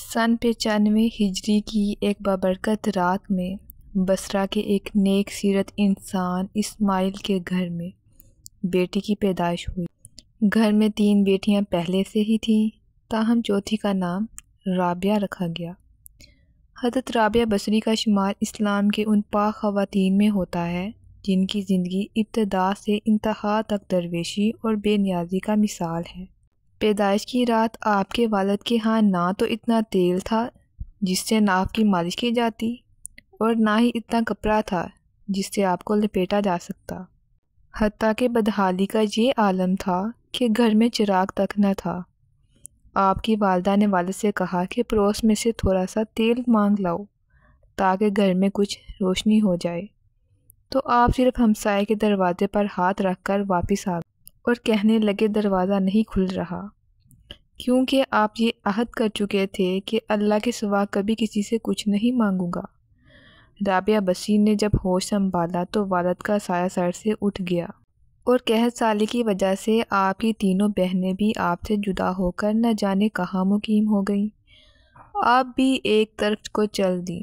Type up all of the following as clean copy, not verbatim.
سن 95 ہجری کی ایک بابرکت رات میں بصرہ کے ایک نیک سیرت انسان اسماعیل کے گھر میں بیٹی کی پیدائش ہوئی۔ گھر میں 3 بیٹیاں پہلے سے ہی تھیں، تاہم چوتھی کا نام رابعہ رکھا گیا۔ حضرت رابعہ بصری کا شمار اسلام کے ان پاک خواتین میں ہوتا ہے جن کی زندگی ابتدا سے انتہا تک درویشی اور بے نیازی کا مثال ہے۔ پیدائش کی رات آپ کے والد کے ہاں نہ تو اتنا تیل تھا جس سے ناف کی مالش کی جاتی اور نہ ہی اتنا کپڑا تھا جس سے آپ کو لپیٹا جا سکتا، حتیٰ کہ بدحالی کا یہ عالم تھا کہ گھر میں چراغ تک نہ تھا۔ آپ کی والدہ نے والد سے کہا کہ پڑوس میں سے تھوڑا سا تیل مانگ لاؤ تاکہ گھر میں کچھ روشنی ہو جائے، تو آپ صرف ہمسائے کے دروازے پر ہاتھ رکھ کر واپس آ گئے اور کہنے لگے دروازہ نہیں کھل رہا، کیونکہ آپ یہ عہد کر چکے تھے کہ اللہ کے سوا کبھی کسی سے کچھ نہیں مانگوں گا۔ رابعہ بصری نے جب ہوش سنبھالا تو والد کا سایہ سر سے اٹھ گیا اور قحط سالی کی وجہ سے آپ کی تینوں بہنیں بھی آپ سے جدا ہو کر نہ جانے کہاں مقیم ہو گئیں۔ آپ بھی ایک طرف کو چل دیں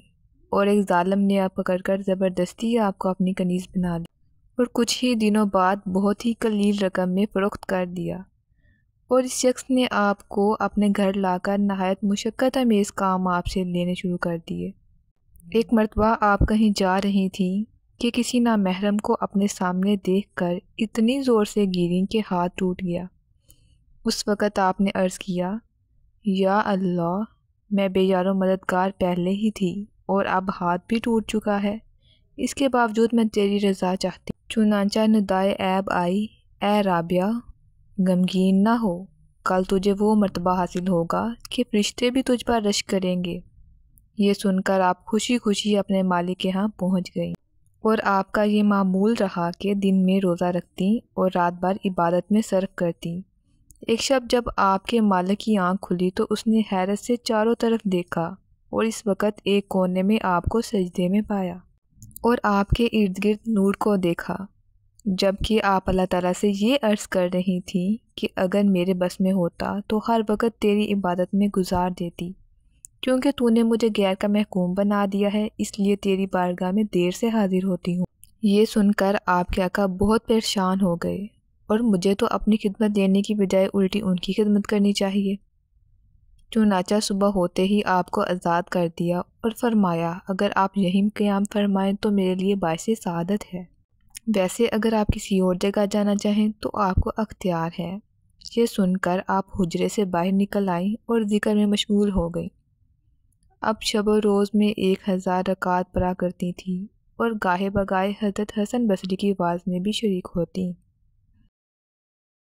اور ایک ظالم نے آپ پکڑ کر زبردستی آپ کو اپنی کنیز بنا لی اور کچھ ہی دنوں بعد بہت ہی قلیل رقم میں فروخت کر دیا، اور اس شخص نے آپ کو اپنے گھر لا کر نہایت مشقت آمیز کام آپ سے لینے شروع کر دیے۔ ایک مرتبہ آپ کہیں جا رہی تھیں کہ کسی نامحرم کو اپنے سامنے دیکھ کر اتنی زور سے گریں کہ ہاتھ ٹوٹ گیا۔ اس وقت آپ نے عرض کیا، یا اللہ، میں بے یار و مددگار پہلے ہی تھی اور اب ہاتھ بھی ٹوٹ چکا ہے، اس کے باوجود میں تیری رضا چاہتی ہوں۔ چنانچہ ندائے عیب آئی، اے رابعہ، غمگین نہ ہو، کل تجھے وہ مرتبہ حاصل ہوگا کہ فرشتے بھی تجھ پر رشک کریں گے۔ یہ سن کر آپ خوشی خوشی اپنے مالک کے ہاں پہنچ گئیں، اور آپ کا یہ معمول رہا کہ دن میں روزہ رکھتیں اور رات بھر عبادت میں صرف کرتیں۔ ایک شب جب آپ کے مالک کی آنکھ کھلی تو اس نے حیرت سے چاروں طرف دیکھا اور اس وقت ایک کونے میں آپ کو سجدے میں پایا اور آپ کے ارد گرد نور کو دیکھا، جبکہ آپ اللہ تعالیٰ سے یہ عرض کر رہی تھیں کہ اگر میرے بس میں ہوتا تو ہر وقت تیری عبادت میں گزار دیتی، کیونکہ تو نے مجھے غیر کا محکوم بنا دیا ہے، اس لیے تیری بارگاہ میں دیر سے حاضر ہوتی ہوں۔ یہ سن کر آپ کے آقا بہت پریشان ہو گئے، اور مجھے تو اپنی خدمت دینے کی بجائے الٹی ان کی خدمت کرنی چاہیے۔ چنانچہ صبح ہوتے ہی آپ کو آزاد کر دیا اور فرمایا، اگر آپ یہیں قیام فرمائیں تو میرے لیے باعث سعادت ہے، ویسے اگر آپ کسی اور جگہ جانا چاہیں تو آپ کو اختیار ہے۔ یہ سن کر آپ حجرے سے باہر نکل آئیں اور ذکر میں مشغول ہو گئیں۔ اب شب و روز میں 1000 رکعات پڑھا کرتی تھیں اور گاہے بگاہے حضرت حسن بصری کی واعظ میں بھی شریک ہوتیں۔